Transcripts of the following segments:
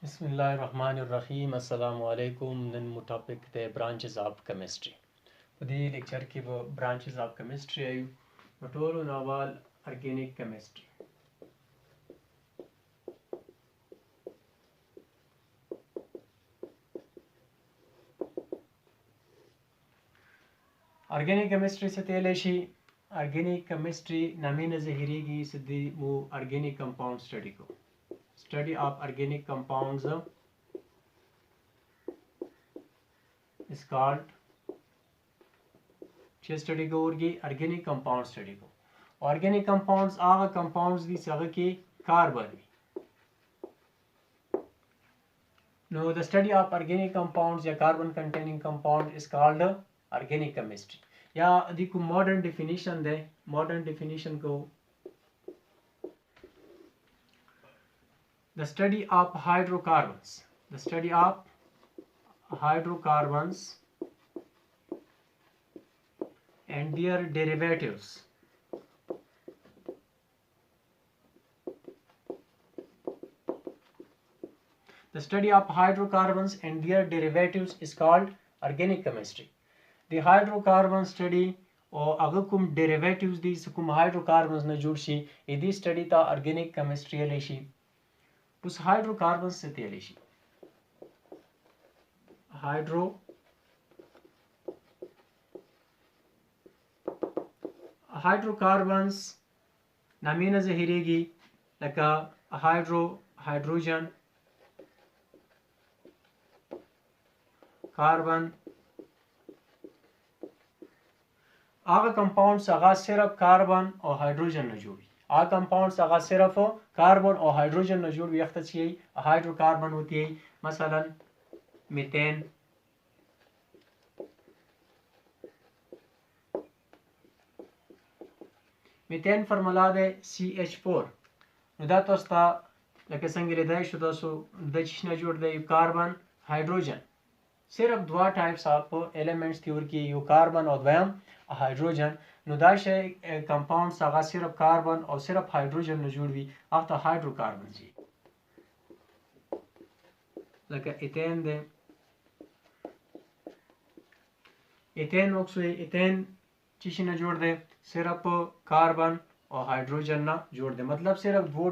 बिस्मिल्लाहिर्रहमानिर्रहीम अस्सलामु अलैकुम नन मु टॉपिक थे ब्रांचेस ऑफ केमिस्ट्री दी लेक्चर की वो ब्रांचेस ऑफ केमिस्ट्री आयु मटोलो नावाल ऑर्गेनिक केमिस्ट्री ऑर्गेनिक केमिस्ट्री से तेलेशी ऑर्गेनिक केमिस्ट्री नमीन ज़हरी की सिद्धि मु organic compound study of organic compounds is called study को ऑर्गेनिक कंपाउंड स्टडी को ऑर्गेनिक कंपाउंड्स आगा कंपाउंड्स दी सगा के कार्बन नो the study of organic compounds या carbon containing compound is called organic chemistry या देखो मॉडर्न डेफिनेशन दे मॉडर्न डेफिनेशन को the study of hydrocarbons the study of hydrocarbons and their derivatives the study of hydrocarbons and their derivatives is called organic chemistry the hydrocarbon study और अगर कुम derivatives दी कुम hydrocarbons न जुड़ शी यदि study ता organic chemistry लेशी उस hydrocarbons से तेलेशी हाइड्रोकार्बन्स नामीना ज़हरीगी लका हाइड्रोजन कार्बन आगा कंपाउंड्स आगा सिर्फ कार्बन और हाइड्रोजन न जुड़ी आगा कंपाउंड्स आगा सिर्फ कार्बन और हाइड्रोजन न जुड़ी यही हाइड्रोकार्बन होती है मसलन मीथेन मीथेन फार्मूला दे CH4 नुदा तोस्ता लके संगे दे शुदा सो दचिना जोड़ दे कार्बन हाइड्रोजन सिर्फ दो टाइप्स ऑफ एलिमेंट्स थी और की यू कार्बन और वयम हाइड्रोजन नुदा शे कंपाउंड सागा सिर्फ कार्बन और सिर्फ हाइड्रोजन न जुड़वी आफ्टर हाइड्रोकार्बन जी लके इथेन दे इथेन ऑक्सो इथेन चिशिना जोड़ दे सिर्फ कार्बन और हाइड्रोजन ना जोड़ दे मतलब सिर्फ दो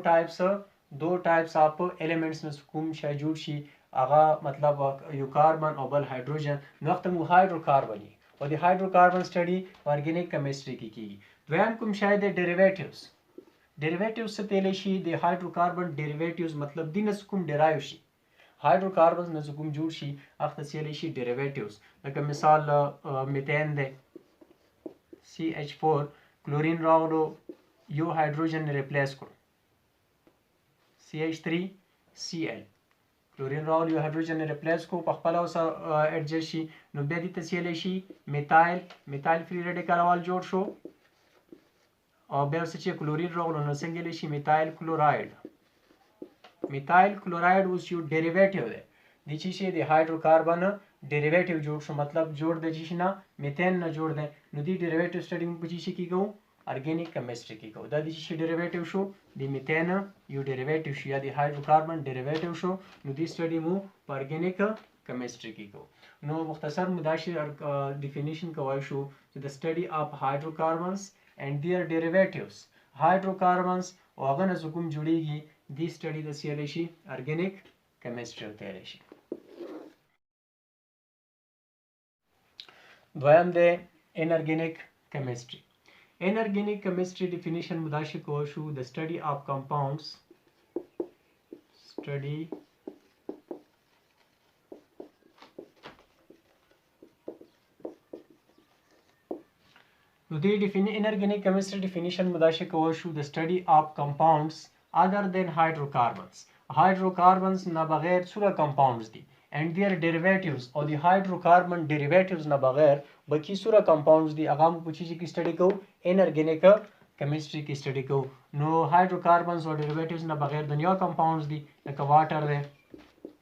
टाइप्स ऑफ एलिमेंट्स में सुकुम जुड़ शी आगा मतलब यू कार्बन और बल हाइड्रोजन नक्त मु हाइड्रोकार्बन और the hydrocarbon study organic chemistry की वैन कुम शायद डेरिवेटिव्स से तेले शी द हाइड्रोकार्बन डेरिवेटिव्स मतलब दिन सुकुम डेराइव शी हाइड्रोकार्बन न सुकुम जुड़ शी अख्त सेले शी डेरिवेटिव्स लक मिसाल मीथेन दे CH4 क्लोरीन राउलो यो हाइड्रोजन ने रिप्लेस करो CH3Cl क्लोरीन राउल यो हाइड्रोजन ने रिप्लेस को पखपला उस एडजस्ट शी नुबेदी तसीले शी मिथाइल फ्री रेडिकल वाल जोड़ शो और बेर से क्लोरीन राउल न संगेले शी मिथाइल क्लोराइड उस यू डेरिवेटिव है दिची शी द हाइड्रोकार्बन डेरिवेटिव जोड़ शो मतलब जोड़ दे जिशना मीथेन न जोड़ दे नुदी डेरिवेटिव स्टडी में पुची की गो ऑर्गेनिक केमिस्ट्री की गो दा दिची डेरिवेटिव शो द मीथेन यू डेरिवेटिव शो या द हाइड्रोकार्बन डेरिवेटिव शो नुदी स्टडी में ऑर्गेनिक केमिस्ट्री की गो नो मुख्तसर मुदाशी डेफिनेशन का शो the study of hydrocarbons and their derivatives hydrocarbons और अगर नजुकुम जुड़ेगी दी स्टडी द सीएलएशी ऑर्गेनिक केमिस्ट्री होते हैं द्वयम दे inorganic chemistry inorganic chemistry definition मुदाशिक को शू the study of compounds study inorganic chemistry definition मुदाशिक को शू the study of compounds other than hydrocarbons ना बगैर सूरा कंपाउंड्स दी and their derivatives or the hydrocarbon derivatives ना बगैर बाकी सूरा कंपाउंड्स दी अगाम पूछी की स्टडी को इनऑर्गेनिक केमिस्ट्री की स्टडी को नो हाइड्रोकार्बन्स और डेरिवेटिव्स ना बगैर दुनिया कंपाउंड्स दी लाइक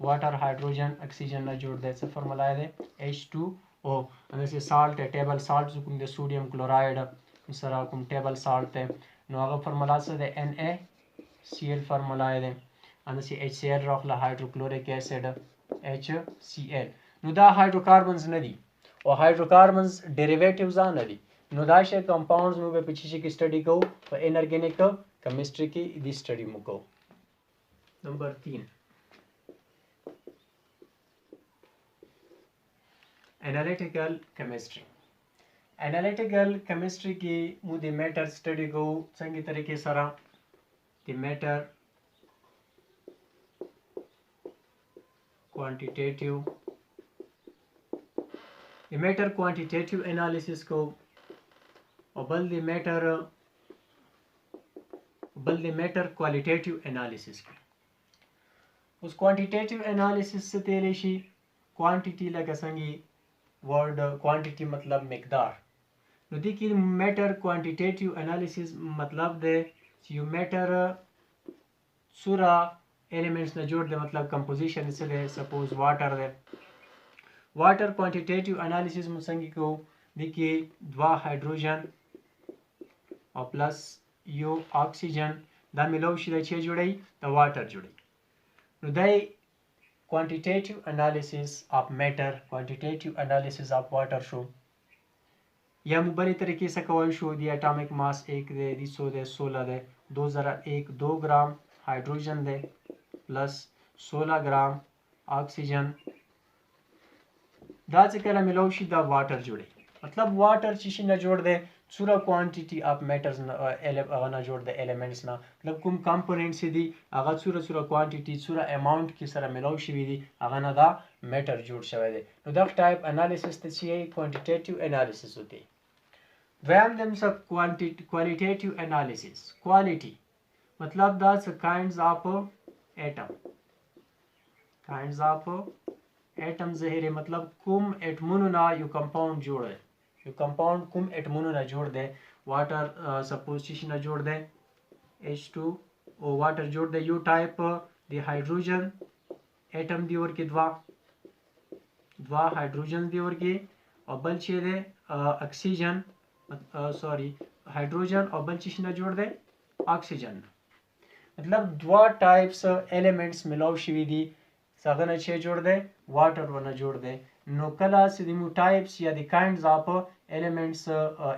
वाटर हाइड्रोजन ऑक्सीजन ना जोड़ दे से फार्मूला दे H2O अंदर से साल्ट है टेबल साल्ट जो दे सोडियम क्लोराइड सराकुम टेबल साल्ट है नो अगर फार्मूला से दे NaCl फार्मूला दे اندسې HCl راغله هایدروکلوریک اسید HCl. نو دا هایدروکاربنز نه دي او هایدروکاربنز ډیریویټیوز نه دي. نو دا شی کمپاونډز مو په چی کې سټډي کوو په انارګینیک کیمستري کې دې سټډي مو کوو. نمبر 3 انالیټیکل کیمستري. انالیټیکل کیمستري کې مو د میټر سټډي کوو څنګه طریقې سره د میټر quantitative analysis کو او بل د میټر qualitative analysis کو. اوس quantitative analysis څه ته ویل شي؟ quantity لکه څنګه ورډ quantity مطلب مقدار. نو دې کې میټر quantitative analysis مطلب دی چې یو میټر څومره elements نه جوړ دی، مطلب composition څه دی، suppose water دی. water quantitative analysis مو څنګه کوو؟ دې کې 2 هایدروجن او پلس یو اکسیجن دا ملو شي د چی جوړي د واټر جوړي. نو دای quantitative analysis of matter quantitative analysis of water شو. یا مو بلې طریقې څخه کول شو دی اټامک ماس 1 دی، دی 100 دی، 16 دی، 2001 2 ګرام هایدروجن دی پلس 16 ګرام اکسیجن دا چې کله ملو شي دا واټر جوړي. مطلب واټر چې شي نه جوړ دی څومره کوانټیټي اف میټرز هغه نه جوړ دی ایلیمنټس نه، مطلب کوم کمپوننټس دي هغه څومره کوانټیټي څومره اماونټ کې سره ملو شوي دي هغه نه دا میټر جوړ شوی دی. نو دا ټایپ انالیسس ته چې کوانټیټیټیو انالیسس وتی. دویم دم څه کوالټیټیو انالیسس. کوالټي مطلب دا څه کاینډز اف ایټم ظاهر مطلب کوم اټمونو نه یو کمپاوند جوړ دی، یو کمپاوند کوم اټمونو نه جوړ دی. واټر سپوز چې نه جوړ دی H2 او واټر جوړ دی یو ټایپ دی هایدروجن اټم دی ورکې 2 هایدروجن دی ورکې او بل چې دی اکسیجن هایدروجن او بل چې نه جوړ دی اکسیجن. مطلب 2 ټایپس ایلیمنټس ملاو شوي دي څنګه نه چې جوړ دی واټر ونه جوړ دی. نو کله چې د مو ټایپس یا د کاینډز اف ایلیمنټس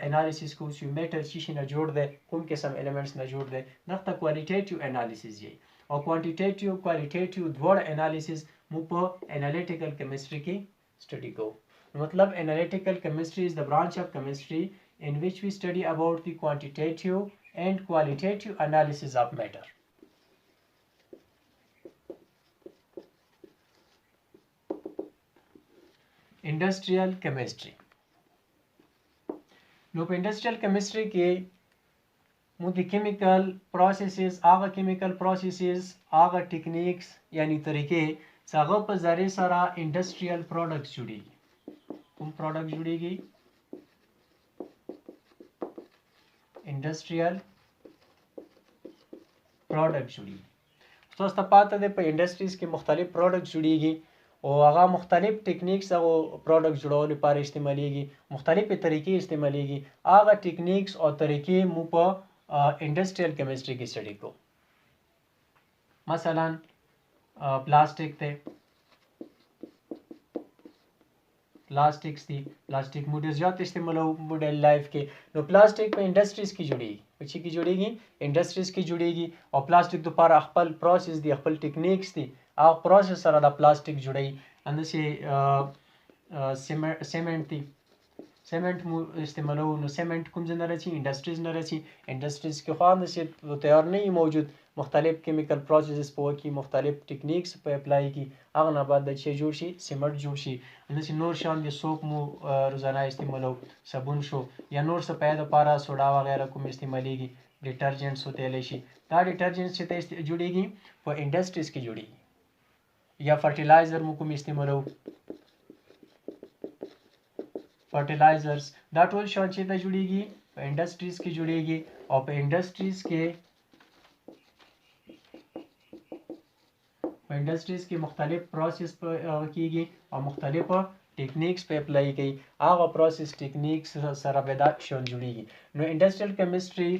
انالیسس کو چې میټر چې نه جوړ دی کوم قسم ایلیمنټس نه جوړ دی دغه کوالټیټیو انالیسس یې او کوانټیټیټیو کوالټیټیو دوړ انالیسس مو په انالیټیکل کیمستري کې سټډي کوو. مطلب انالیټیکل کیمستري از the branch of chemistry in which we study about the quantitative and qualitative analysis of matter. انډسټریال کیمستري. نو په انډسټریال کیمستري کې مو د کیمیکل پروسیسز هغه ټیکنیکس یعنی طریقې چې هغه په ذریعه سره انډسټریال پروډکټس جوړیږي. کوم پروډکټ جوړیږي؟ انډسټریال پروډکټ جوړیږي. تاسو ته پاته ده په انډسټریز کې مختلف پروډکټ جوړیږي او هغه مختلف ټیکنیکس او پروډکټ جوړولو لپاره استعماليږي، مختلفې طریقې استعماليږي. هغه ټیکنیکس او طریقې مو په انډسټریال کیمستري کې سټډي کوو. مثلا پلاستیک ته پلاستیکس دي، پلاستیک مو ډېر زیات استعمالو موډل لایف کې. نو پلاستیک په انډسټریز کې جوړیږي، په چی کې جوړیږي؟ انډسټریز کې جوړیږي او پلاستیک لپاره خپل پروسس دي، خپل ټیکنیکس دي، هغه پروسس سره د پلاستیک جوړي. اندسې سیمنټ دي، سیمنټ مو استعمالو. نو سیمنټ کوم ځای نه راځي؟ انډسټریز نه راځي. انډسټریز کې خو اندسې تیار نه موجود، مختلف کیمیکل پروسیسز په وکي، مختلف ټیکنیکس په اپلای کی، هغه نه بعد د چی جوړ شي؟ سیمنټ جوړ شي. اندسې نور شان دي سوپ مو روزانه استعمالو، صابون شو یا نور څه پیدا لپاره سوډا وغیرہ کوم استعماليږي، ډیټرجنټس وتلی شي. دا ډیټرجنټس چې جوړیږي په انډسټریز کې جوړیږي. یا فرټیلایزر مو کوم استعمالو، فرټیلایزرز دا ټول شان چې ته جوړیږي په انډسټریز کې جوړیږي او په انډسټریز کې مختلف پروسس کیږي او مختلف ټیکنیکس په اپلای کوي. هغه پروسس ټیکنیکس سره به دا شان جوړیږي. نو انډسټریال کیمستري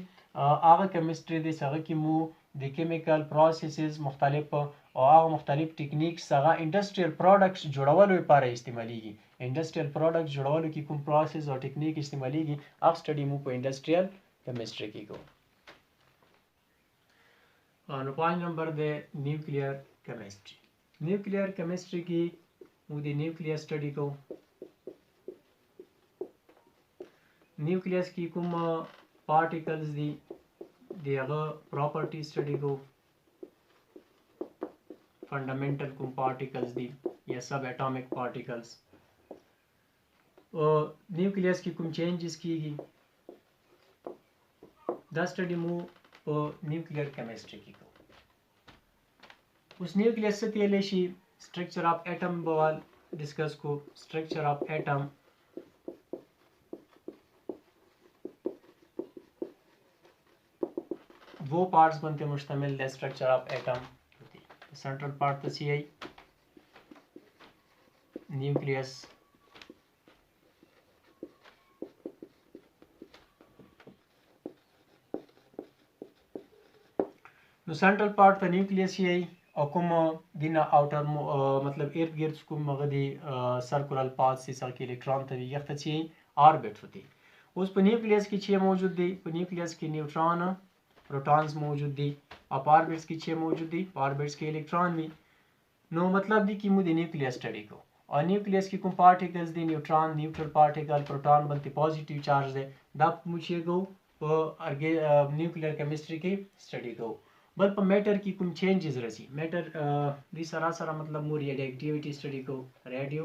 هغه کیمستري دی چې هغه کې مو د کیمیکل پروسیسز مختلف او هغه مختلف ټیکنیکس هغه انډستریال پروډکټس جوړولو لپاره استعمالیږي. انډستریال پروډکټس جوړولو کې کوم پروسیس او ټیکنیک استعمالیږي هغه سټډي مو په انډستریال کیمستري کې کوو. نو پوینټ نمبر دی نیوکلیر کیمستري. نیوکلیر کیمستري کې موږ د نیوکلیس سټډي کوو. نیوکلیس کې کوم پارټیکلز دي د هغه پراپرټي سټډي کوو. فنډامنټل کوم پارټیکلز دي یا سب اټامیک پارټیکلز. نیوکلیس کې کوم چینجز کیږي دا سټډي مو په نیوکلیر کیمستري کې کوو. اوس نیوکلیس څه ته ویلی شي؟ structure of atom بوال डिस्कस को. structure of atom वो पार्ट्स बनते मुश्तमिल है structure of atom. Central part तो सी आई nucleus. Central part तो न्यूक्लियस ही आई और कोम दिना आउटर मतलब इर्द गिर्द कोम मगदी सर्कुलर पाथ से सर के इलेक्ट्रॉन तभी यख तक ऑर्बिट होती. उस पर न्यूक्लियस की छह मौजूद दी. न्यूक्लियस की न्यूट्रॉन प्रोटॉन्स मौजूद दी. अब ऑर्बिट्स की छह मौजूद दी. ऑर्बिट्स के इलेक्ट्रॉन भी नो मतलब दी कि मुझे न्यूक्लियस स्टडी को. और न्यूक्लियस की कुम पार्टिकल्स दी न्यूट्रॉन न्यूट्रल पार्टिकल प्रोटॉन बनती पॉजिटिव चार्ज है दब मुझे गो आगे न्यूक्लियर केमिस्ट्री की स्टडी को. बल पर मैटर की कुछ चेंजेस रसी मैटर दी सरासर मतलब मो रेडियो एक्टिविटी स्टडी को. रेडियो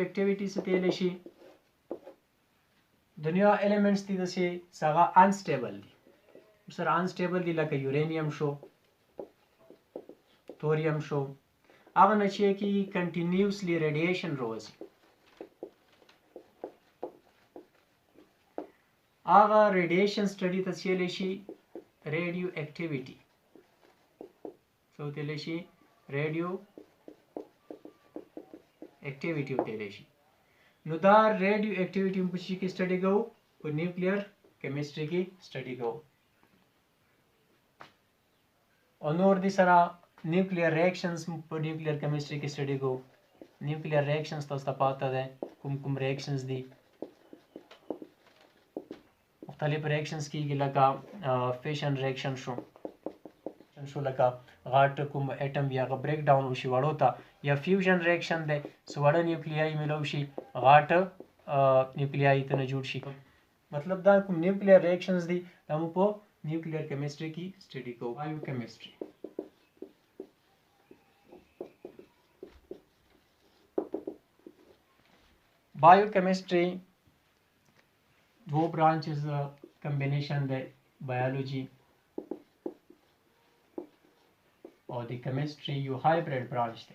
एक्टिविटी से तेले शी दुनिया एलिमेंट्स दी दसे सगा अनस्टेबल दी. सर अनस्टेबल दी लका यूरेनियम शो थोरियम शो आग नचिए की कंटिन्यूसली रेडिएशन रोज आगा रेडिएशन स्टडी तसियलेशी रेडियो एक्टिविटी सो तेलेशी रेडियो एक्टिविटी तेलेशी नुदार रेडियो एक्टिविटी पुछी की स्टडी को और न्यूक्लियर केमिस्ट्री की स्टडी को. और नोर दी सरा न्यूक्लियर रिएक्शंस पर न्यूक्लियर केमिस्ट्री की स्टडी को. न्यूक्लियर रिएक्शंस तो पता है कुम रिएक्शंस दी मुख्तलिफ रिएक्शंस की लगा फिशन रिएक्शन शो लगा घाट कुम एटम या ब्रेक डाउन उशी वाड़ोता या फ्यूजन रिएक्शन दे सुवाड़ा न्यूक्लियाई मिलोशी घाट न्यूक्लियाई तने जुड़ शी. मतलब दा कुम न्यूक्लियर रिएक्शंस दी हम पो न्यूक्लियर केमिस्ट्री की स्टडी को. बायोकेमिस्ट्री बायोकेमिस्ट्री दो ब्रांचेस कॉम्बिनेशन दे बायोलॉजी और the chemistry you hybrid branch थे.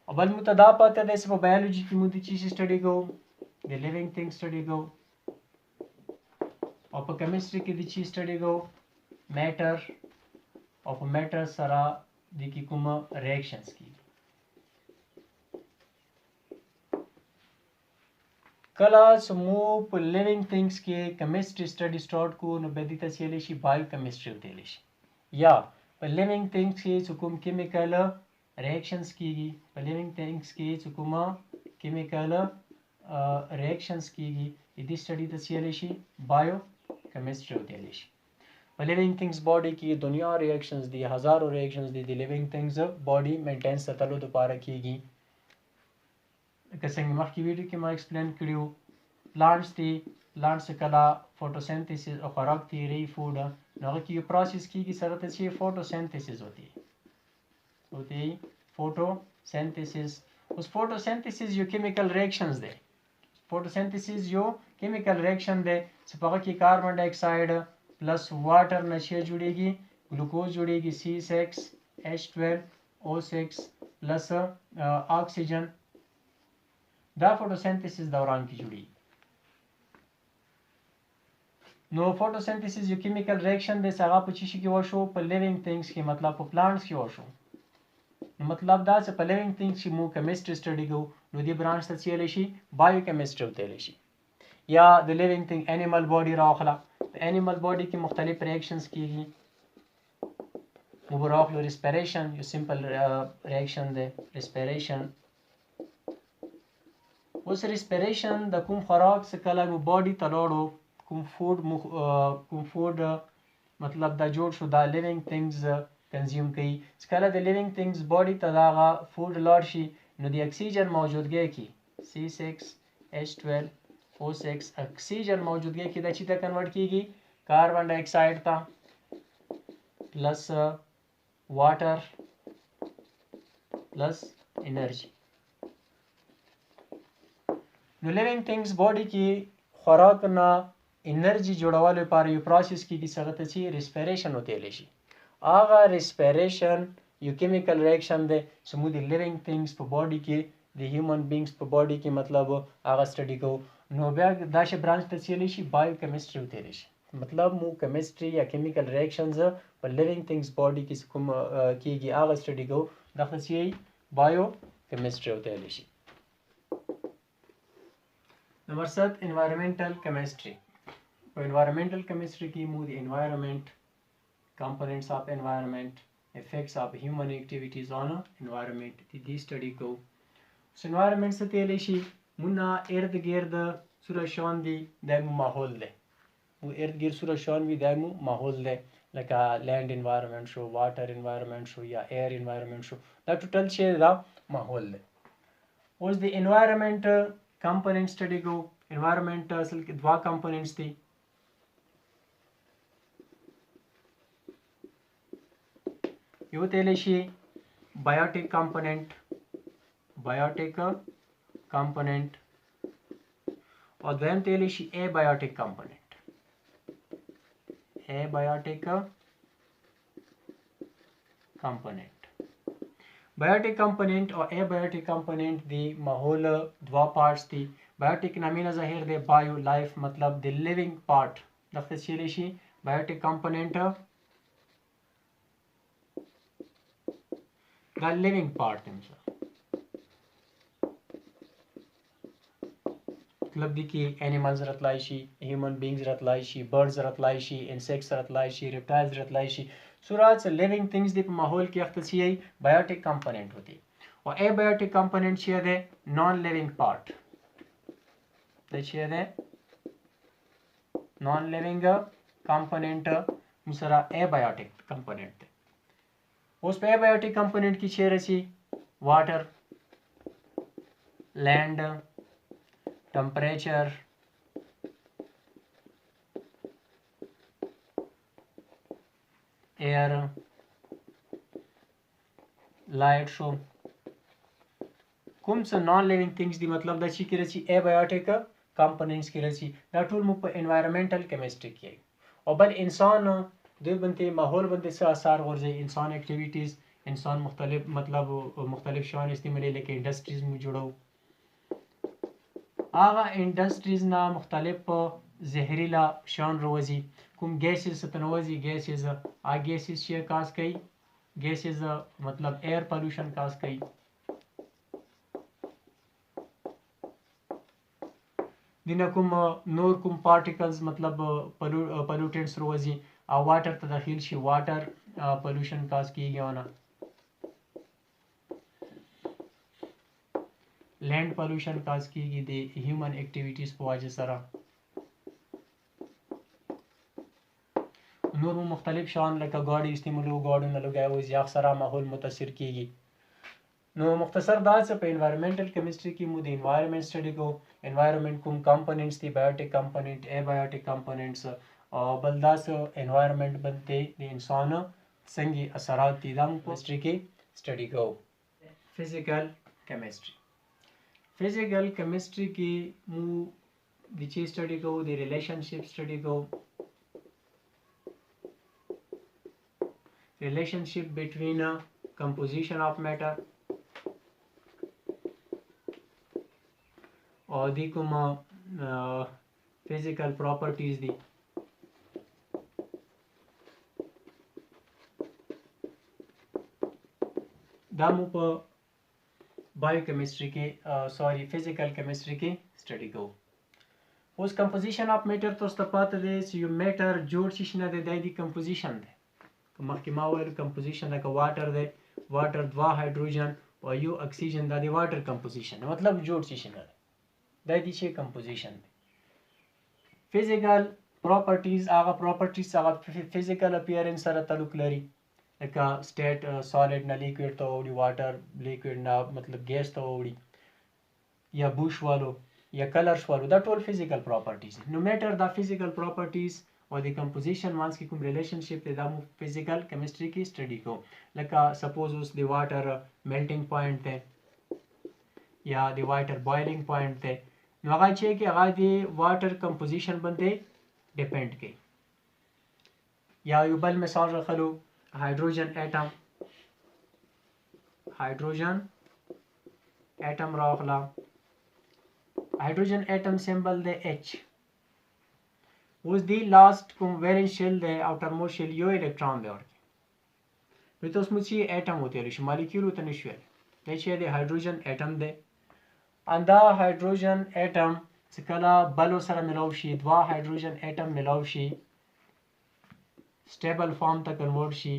अवल मुतदा पाते दे सब बायोलॉजी की मुद्दे चीज स्टडी को द लिविंग थिंग स्टडी को और पर केमिस्ट्री की दी चीज स्टडी को मैटर और पर मैटर सरा दी की कुम रिएक्शंस की. कला समूह लिविंग थिंग्स के केमिस्ट्री स्टडी स्टार्ट को नबेदी तसियलेशी बायोकेमिस्ट्री होतेलेशी या लिविंग थिंग्स के सुकुम केमिकल रिएक्शंस कीगी. लिविंग थिंग्स के सुकुम केमिकल रिएक्शंस कीगी इदी स्टडी तसियलेशी बायोकेमिस्ट्री होतेलेशी. लिविंग थिंग्स बॉडी की दुनिया रिएक्शंस दी हजारों रिएक्शंस दी लिविंग थिंग्स बॉडी मेंटेन सतलो दोबारा कीगी. कसंग मख की वीडियो के मैं एक्सप्लेन करियो प्लांट्स थी प्लांट्स कला फोटोसिंथेसिस और खुराक थी रही फूड नगर की प्रोसेस की सरत से फोटोसिंथेसिस होती फोटोसिंथेसिस. उस फोटोसिंथेसिस जो केमिकल रिएक्शंस दे फोटोसिंथेसिस जो केमिकल रिएक्शन दे सपगा की कार्बन डाइऑक्साइड प्लस वाटर नशे जुड़ेगी ग्लूकोज जुड़ेगी C6H12O6 प्लस ऑक्सीजन दा फोटोसिंथेसिस दौरान की जुड़ी. नो फोटोसिंथेसिस जो केमिकल रिएक्शन दे सगा पचीशी की वशो पर लिविंग थिंग्स की मतलब पर प्लांट्स की वशो मतलब दा से पर लिविंग थिंग्स की मु केमिस्ट्री स्टडी को नो दी ब्रांच तसियलेशी बायोकेमिस्ट्री होतेलेशी. یا د لیوینګ تھنګ انیمل باډي راواخله. په انیمل باډي کې مختلف ریاکشنز کیږي. مو به راواخلو ریسپیریشن، یو سمپل ریاکشن دی ریسپیریشن. اوس ریسپیریشن د کوم خوراک څه کله مو باډي ته لاړو، کوم فوډ مطلب دا جوړ شو، دا لیوینګ تھنګز کنزیوم کوي. چې کله د لیوینګ تھنګز باډي ته دا هغه فوډ لاړ شي، نو د اکسیجن موجودګۍ کې C6H12O6 اکسیجن موجودګۍ کې دا چې ته کنورټ کیږي کاربن ډای اکساید ته پلس واټر پلس انرژي. نو لیوینګ تھنګز باډي کې خوراک نه انرژي جوړولو لپاره یو پروسس کیږي چې هغه ته چې ریسپیریشن وتیلی شي. هغه ریسپیریشن یو کیمیکل ریاکشن دی چې موږ د لیوینګ تھنګز په باډي کې د هیومن بینګز په باډي کې مطلب هغه سټډي کوو. نو بیا دا شی برانچ ته څیلی شي بایو کیمسټري وتیلی شي. مطلب مو کیمسټري یا کیمیکل ریاکشنز په لیوینګ تھنګز باډي کې کوم کیږي هغه سټډي کوو. دغه څه بایو کیمسټري وتیلی شي. نمبر 7 انوایرمنټل کیمسټري. په انوایرمنټل کیمسټري کې مو د انوایرمنټ، components of environment, effects of human activities on environment دې سټډي کوو. سو انوایرمنټ څه تیلی شي، مونږ ارد گرد سوره شان دي دا مو ماحول دی. مو ارد گرد سوره شان وي دا مو ماحول دی، لکه لینډ انوایرمنټ شو، واټر انوایرمنټ شو یا ایر انوایرمنټ شو، دا ټوټل شی دا ماحول دی. اوس د انوایرمنټ کمپوننټ سټډي کوو. انوایرمنټ اصل کې دوه کمپوننټس دي. یو تیلی شي بایوټیک کمپوننټ او دویم تیلی شي ای بایوټیک کمپوننټ بایوټیک کمپوننټ او ای بایوټیک کمپوننټ دی ماحول دوا پارټس دي. بایوټیک نامینه ظاهر دی بایو لایف مطلب د لیوینګ پارټ دغه تیلی شي بایوټیک کمپوننټ دا لیوینګ پارټ دی. مطلب دی کې انیملز راتلای شي، هیومن بینګز راتلای شي، برډز راتلای شي، انسیکټس راتلای شي، ریپټایلز راتلای شي. صورت لیوینګ تھنګز دی په ماحول کې اخته شي بایوټیک کمپوننټ ہوتی. او ای بایوټیک کمپوننټ چې دی نان لیوینګ پارټ دا چې دی نان لیوینګ کمپوننټ مسره ای بایوټیک کمپوننټ دی. اوس په ای بایوټیک کمپوننټ کې چې راشي واټر، لینډ، ټمپریچر، ایر، لایټ شو. کوم څه نان لیوینګ تھنګز دي مطلب دا چې کې راشي ای بایوټیک کمپوننټس کې راشي. دا ټول مو په انوایرمنټل کیمسټري کې. او بل انسان دوی باندې ماحول باندې څه اثر غورځوي، انسان اکټیویټیز، انسان مختلف مطلب مختلف شیان استعمالوي، لکه انډسټریز مو جوړو. هغه انډسټریز نه مختلف زهریلا شیان راوځي. کوم ګیسز ته نوځي، ګیسز چې کاز کوي، ګیسز مطلب ایر پالوشن کاز کوي. دینه کوم نور کوم پارټیکلز مطلب پلوټنټس راوځي او واټر ته داخل شي، واټر پالوشن کاز کیږي. ونه لینډ پالوشن کاز کیږي د هیومن اکټیویټیز په وجه سره. نور مختلف شان لکه ګاډي استعمالو، ګاډو نه لګیا وځي، هغه سره ماحول متاثر کیږي. نو مختصر دا څه په انوایرمنټل کیمسټري کې مو د انوایرمنټ سټډي کوو. انوایرمنټ کوم کمپوننټس دي، بایوټیک کمپوننټ، ای بایوټیک کمپوننټس، او بل دا څه انوایرمنټ باندې د انسان څنګه اثرات دي دا مو په کیمسټري کې سټډي کوو. فزیکل کیمسټري. فزیکل کیمسټري کې مو د چی سټډي کوو، د ریلیشنشپ سټډي کوو. relationship between a composition of matter or the physical properties the دا مو په بایوکیمستري کې فزیکل کیمستري کې سټډي کوو. اوس کمپوزیشن اف میټر تاسو ته پاته دی چې یو میټر جوړ شي نه دی د کمپوزیشن دی مخکې ما ویل کمپوزیشن لکه واټر دی واټر 2 هایدروجن او یو اکسیجن دا دی واټر کمپوزیشن مطلب جوړ شي نه دی دا دی چې کمپوزیشن دی فزیکل پراپرټیز هغه پراپرټیز هغه فزیکل اپیرنس سره تعلق لري لکه سټیټ سالډ نه لیکوډ ته وړي واټر لیکوډ نه مطلب ګیس ته وړي یا بوش والو یا کلر شوالو دا ټول فزیکل پراپرټیز نو میټر دا فزیکل پراپرټیز او د کمپوزیشن مانس کې کوم ریلیشنشپ دی دا مو فزیکل کیمستري کې سټډي کوو لکه سپوز اوس د واټر میلټینګ پوینټ دی یا د واټر بوایلینګ پوینټ دی نو هغه چې هغه د واټر کمپوزیشن باندې ډیپینډ کوي یا یو بل مثال راخلو هایدروجن اټم راغلا هایدروجن اټم سمبل دی H اوس دی لاست کوم ویلنس شیل دی اوټر موسٹ شیل یو الکترون دی ورکړي نو تاسو مو چې اټم وته لري مالیکول ته نشو ویل دا چې دی هایدروجن اټم دی اندا هایدروجن اټم چې کله بلو سره ملاو شي دوا هایدروجن اټم ملاو شي سټیبل فارم ته کنورټ شي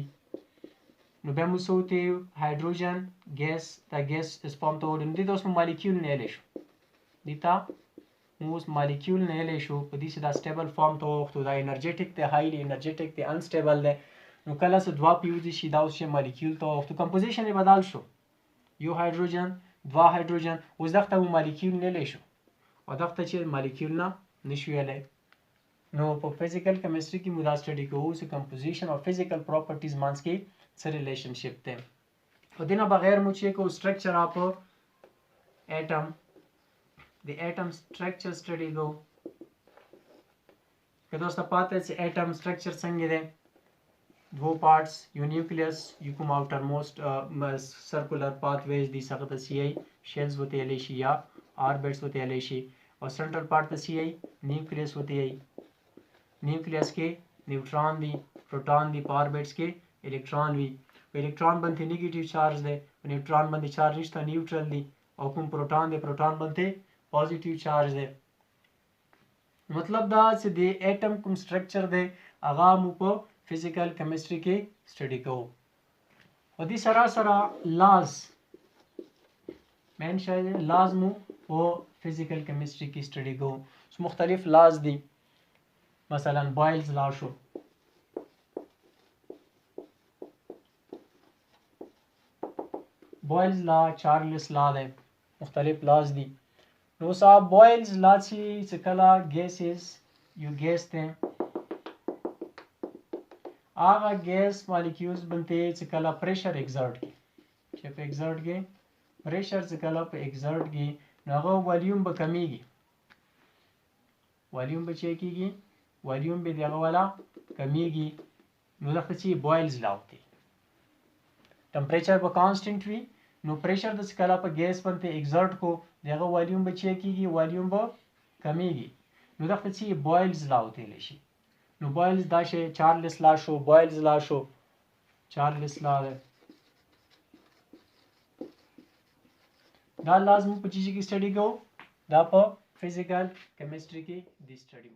نو به مو سوته هایدروجن ګیس دا ګیس اس فارم ته ورنډي تاسو مالیکول نه لې شو دیتا موس مالیکول نه لې شو په دې چې دا سټیبل فارم ته وخت دا انرجیټک ته هایلی انرجیټک ته انسټیبل دی نو کله چې دوا پیوځي شي دا اوس مالیکول ته وخت کمپوزیشن یې بدل شو یو هایدروجن دوا هایدروجن اوس دغه مالیکول نه لې شو او دغه چې مالیکول نه نشو ویلې نو په فزیکل کیمستري کې موږ دا سټډي کوو چې کمپوزیشن او فزیکل پراپرټیز مانس کې څه ریلیشنشپ دی او دینه بغیر مو چې کو سټرکچر اپ اټم the atom structure study go که دوسته پاته چې atom structure څنګه دی دو parts یو نیوکلیس یو کوم outer most circular pathways دي څنګه ته CI shells وته لې شي یا orbits وته لې شي او central part ته CI نیوکلیس وته نیوکلیس کې نیوټرون دي پروټون دي orbits کې الکترون وي الکترون باندې نیگیټیو چارج دی نیوټرون باندې چارج نشته نیوټرل دي او کوم پروټون دی پروټون باندې پوزیټیو چارج دی مطلب دا چې د اټم کوم سټرکچر دی هغه مو په فزیکل کیمستري کې سټډي کوو او دې سره لاز منشن لاز مو په فزیکل کیمستري کې سټډي کوو مختلف لاز دي مثلا بوایلز لا شو بوایلز لا چارلس لا دی مختلف لاز دي نو صاحب بوایلز لا چې کله ګیسز یو ګیس ته هغه ګیس مالیکولز باندې چې کله پریشر ایگزرټ کی چې په ایگزرټ کې پریشر چې کله په ایگزرټ کې هغه والیوم به کمیږي والیوم به چې کېږي والیوم به دغه والا کمیږي نو دا چې بوایلز لا وته ټمپریچر به کانسټنټ وي نو پریشر د سکالا په ګیس باندې ایگزرټ کو دغه والیوم به چې کېږي والیوم به کمیږي نو دا چې بوایلز لا وته لشي نو بوایلز دا شی چارلس لا شو بوایلز لا شو چارلس لا دا لازم په چیزی کې سټډي کوو دا په فزیکل کیمستري کې د سټډي